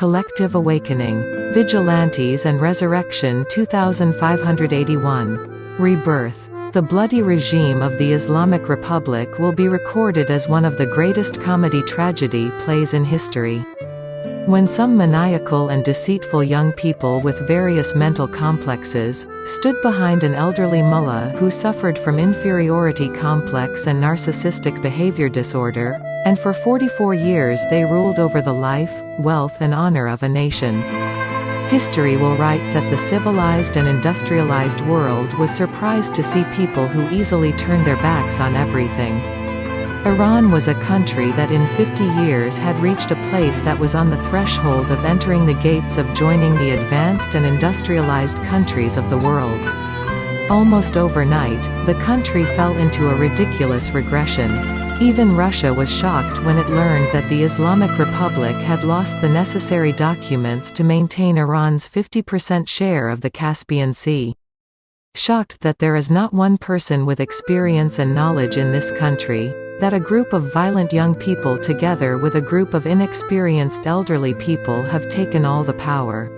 Collective Awakening. Vigilantes and Resurrection 2581. Rebirth. The bloody regime of the Islamic Republic will be recorded as one of the greatest comedy tragedy plays in history. When some maniacal and deceitful young people with various mental complexes stood behind an elderly mullah who suffered from inferiority complex and narcissistic behavior disorder, and for 44 years they ruled over the life, wealth and honor of a nation. History will write that the civilized and industrialized world was surprised to see people who easily turned their backs on everything. Iran was a country that in 50 years had reached a place that was on the threshold of entering the gates of joining the advanced and industrialized countries of the world. Almost overnight, the country fell into a ridiculous regression. Even Russia was shocked when it learned that the Islamic Republic had lost the necessary documents to maintain Iran's 50% share of the Caspian Sea. Shocked that there is not one person with experience and knowledge in this country, that a group of violent young people together with a group of inexperienced elderly people have taken all the power.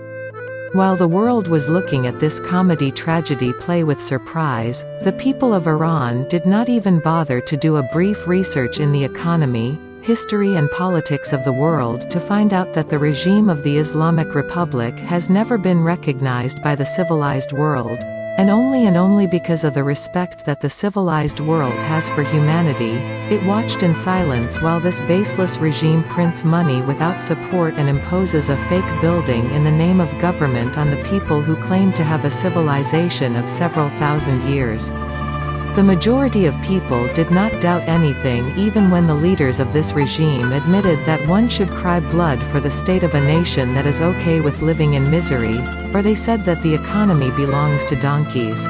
While the world was looking at this comedy tragedy play with surprise, the people of Iran did not even bother to do a brief research in the economy, history and politics of the world to find out that the regime of the Islamic Republic has never been recognized by the civilized world, and only because of the respect that the civilized world has for humanity, it watched in silence while this baseless regime prints money without support and imposes a fake building in the name of government on the people who claim to have a civilization of several thousand years. The majority of people did not doubt anything even when the leaders of this regime admitted that one should cry blood for the state of a nation that is okay with living in misery, or they said that the economy belongs to donkeys.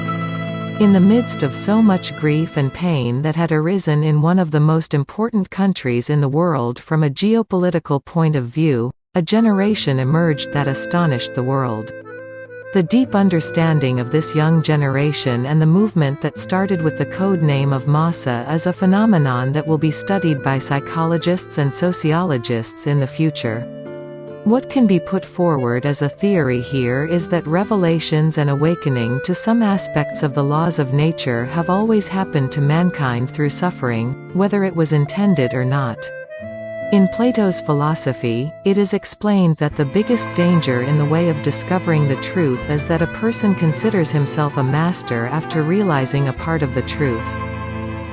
In the midst of so much grief and pain that had arisen in one of the most important countries in the world from a geopolitical point of view, a generation emerged that astonished the world. The deep understanding of this young generation and the movement that started with the code name of Masa is a phenomenon that will be studied by psychologists and sociologists in the future. What can be put forward as a theory here is that revelations and awakening to some aspects of the laws of nature have always happened to mankind through suffering, whether it was intended or not. In Plato's philosophy, it is explained that the biggest danger in the way of discovering the truth is that a person considers himself a master after realizing a part of the truth.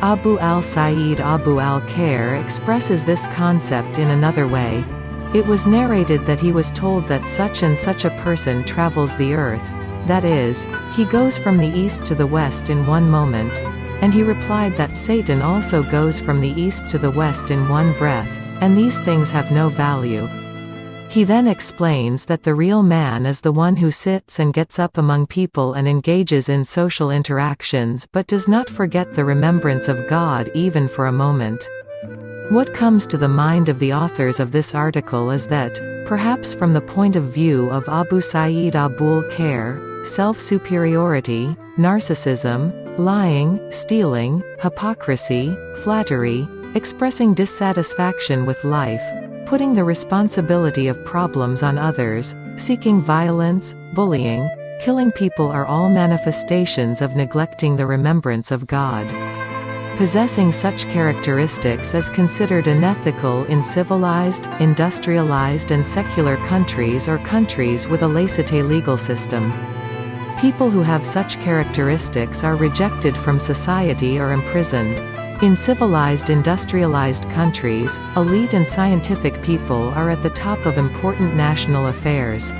Abu al-Sayyid Abu al-Khair expresses this concept in another way. It was narrated that he was told that such and such a person travels the earth, that is, he goes from the east to the west in one moment, and he replied that Satan also goes from the east to the west in one breath, and these things have no value. He then explains that the real man is the one who sits and gets up among people and engages in social interactions but does not forget the remembrance of God even for a moment. What comes to the mind of the authors of this article is that, perhaps from the point of view of Abu Sayyid Abul Khair, self-superiority, narcissism, lying, stealing, hypocrisy, flattery, expressing dissatisfaction with life, putting the responsibility of problems on others, seeking violence, bullying, killing people are all manifestations of neglecting the remembrance of God. Possessing such characteristics is considered unethical in civilized, industrialized and secular countries or countries with a laissez-faire legal system. People who have such characteristics are rejected from society or imprisoned. In civilized industrialized countries, elite and scientific people are at the top of important national affairs.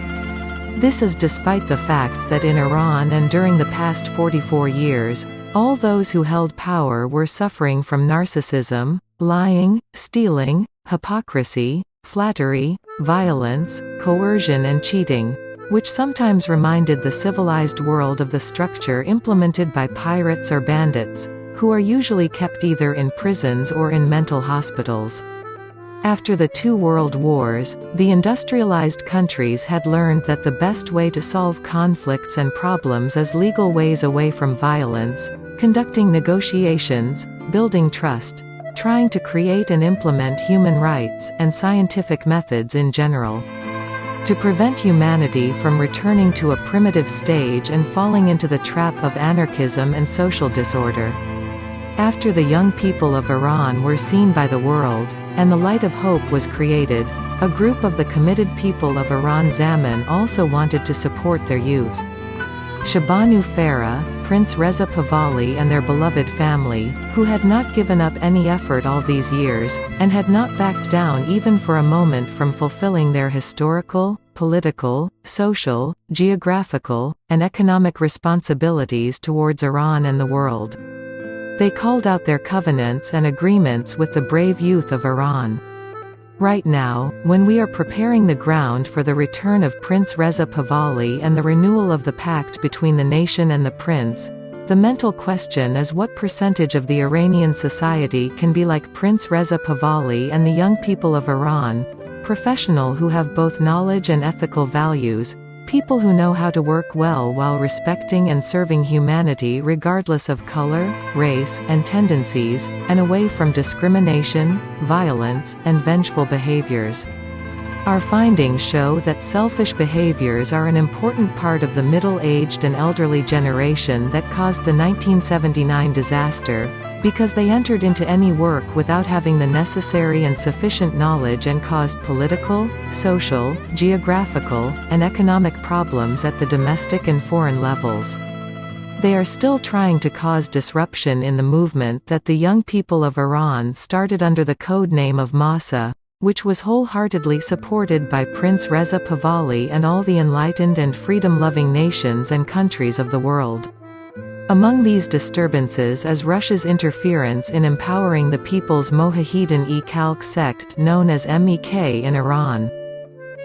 This is despite the fact that in Iran and during the past 44 years, all those who held power were suffering from narcissism, lying, stealing, hypocrisy, flattery, violence, coercion and cheating, which sometimes reminded the civilized world of the structure implemented by pirates or bandits, who are usually kept either in prisons or in mental hospitals. After the two world wars, the industrialized countries had learned that the best way to solve conflicts and problems is legal ways away from violence, conducting negotiations, building trust, trying to create and implement human rights, and scientific methods in general. to prevent humanity from returning to a primitive stage and falling into the trap of anarchism and social disorder. After the young people of Iran were seen by the world, and the light of hope was created, a group of the committed people of Iran Zaman also wanted to support their youth. Shabanu Farah, Prince Reza Pahlavi and their beloved family, who had not given up any effort all these years, and had not backed down even for a moment from fulfilling their historical, political, social, geographical, and economic responsibilities towards Iran and the world. They called out their covenants and agreements with the brave youth of Iran. Right now, when we are preparing the ground for the return of Prince Reza Pahlavi and the renewal of the pact between the nation and the prince, the mental question is what percentage of the Iranian society can be like Prince Reza Pahlavi and the young people of Iran, professional who have both knowledge and ethical values, people who know how to work well while respecting and serving humanity regardless of color, race, and tendencies, and away from discrimination, violence, and vengeful behaviors. Our findings show that selfish behaviors are an important part of the middle-aged and elderly generation that caused the 1979 disaster, because they entered into any work without having the necessary and sufficient knowledge and caused political, social, geographical, and economic problems at the domestic and foreign levels. They are still trying to cause disruption in the movement that the young people of Iran started under the code name of Masa, which was wholeheartedly supported by Prince Reza Pahlavi and all the enlightened and freedom-loving nations and countries of the world. Among these disturbances is Russia's interference in empowering the People's Mojahedin-e-Khalq sect known as MEK in Iran.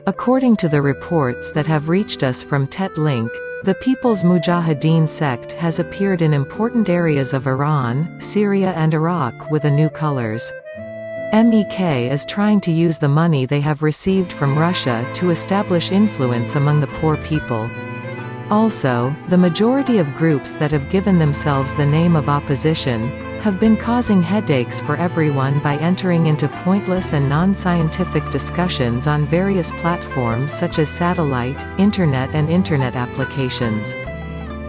According to the reports that have reached us from Tet-Link, the People's Mujahideen sect has appeared in important areas of Iran, Syria and Iraq with a new colors. MEK is trying to use the money they have received from Russia to establish influence among the poor people. Also, the majority of groups that have given themselves the name of opposition, have been causing headaches for everyone by entering into pointless and non-scientific discussions on various platforms such as satellite, internet and internet applications.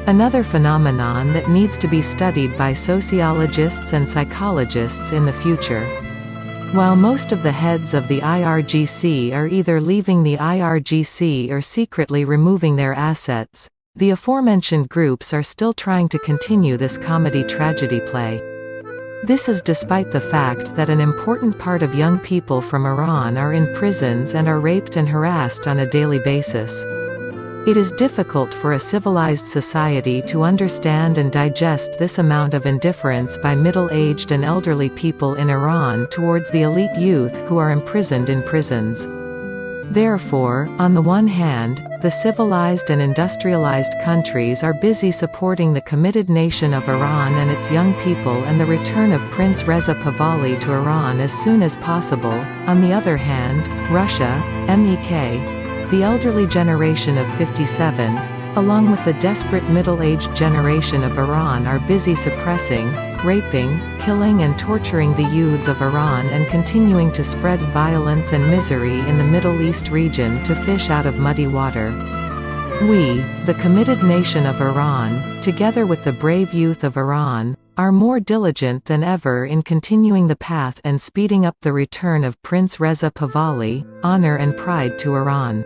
Another phenomenon that needs to be studied by sociologists and psychologists in the future. While most of the heads of the IRGC are either leaving the IRGC or secretly removing their assets, the aforementioned groups are still trying to continue this comedy-tragedy play. This is despite the fact that an important part of young people from Iran are in prisons and are raped and harassed on a daily basis. It is difficult for a civilized society to understand and digest this amount of indifference by middle-aged and elderly people in Iran towards the elite youth who are imprisoned in prisons. Therefore, on the one hand, the civilized and industrialized countries are busy supporting the committed nation of Iran and its young people and the return of Prince Reza Pahlavi to Iran as soon as possible. On the other hand, Russia, MEK, the elderly generation of 57, along with the desperate middle-aged generation of Iran are busy suppressing, raping, killing and torturing the youths of Iran and continuing to spread violence and misery in the Middle East region to fish out of muddy water. We, the committed nation of Iran, together with the brave youth of Iran, are more diligent than ever in continuing the path and speeding up the return of Prince Reza Pahlavi, honor and pride to Iran.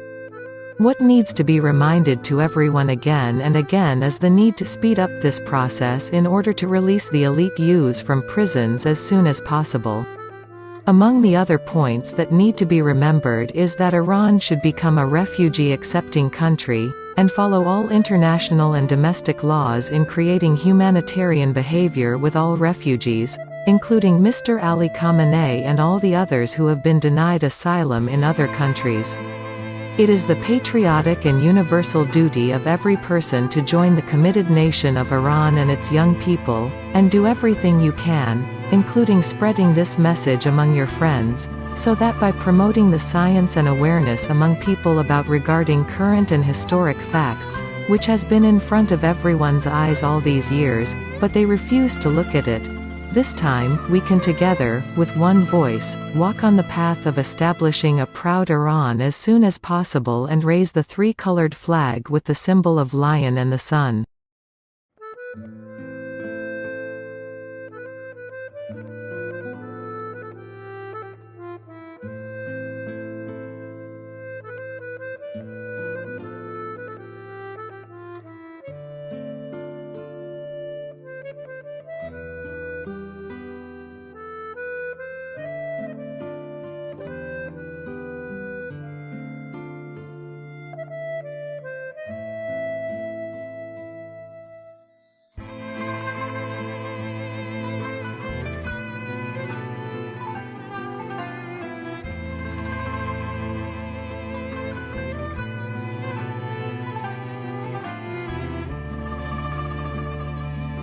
What needs to be reminded to everyone again and again is the need to speed up this process in order to release the elite youths from prisons as soon as possible. Among the other points that need to be remembered is that Iran should become a refugee-accepting country, and follow all international and domestic laws in creating humanitarian behavior with all refugees, including Mr. Ali Khamenei and all the others who have been denied asylum in other countries. It is the patriotic and universal duty of every person to join the committed nation of Iran and its young people, and do everything you can, including spreading this message among your friends, so that by promoting the science and awareness among people about regarding current and historic facts, which has been in front of everyone's eyes all these years, but they refuse to look at it, This time, we can together, with one voice, walk on the path of establishing a proud Iran as soon as possible and raise the three-colored flag with the symbol of lion and the sun.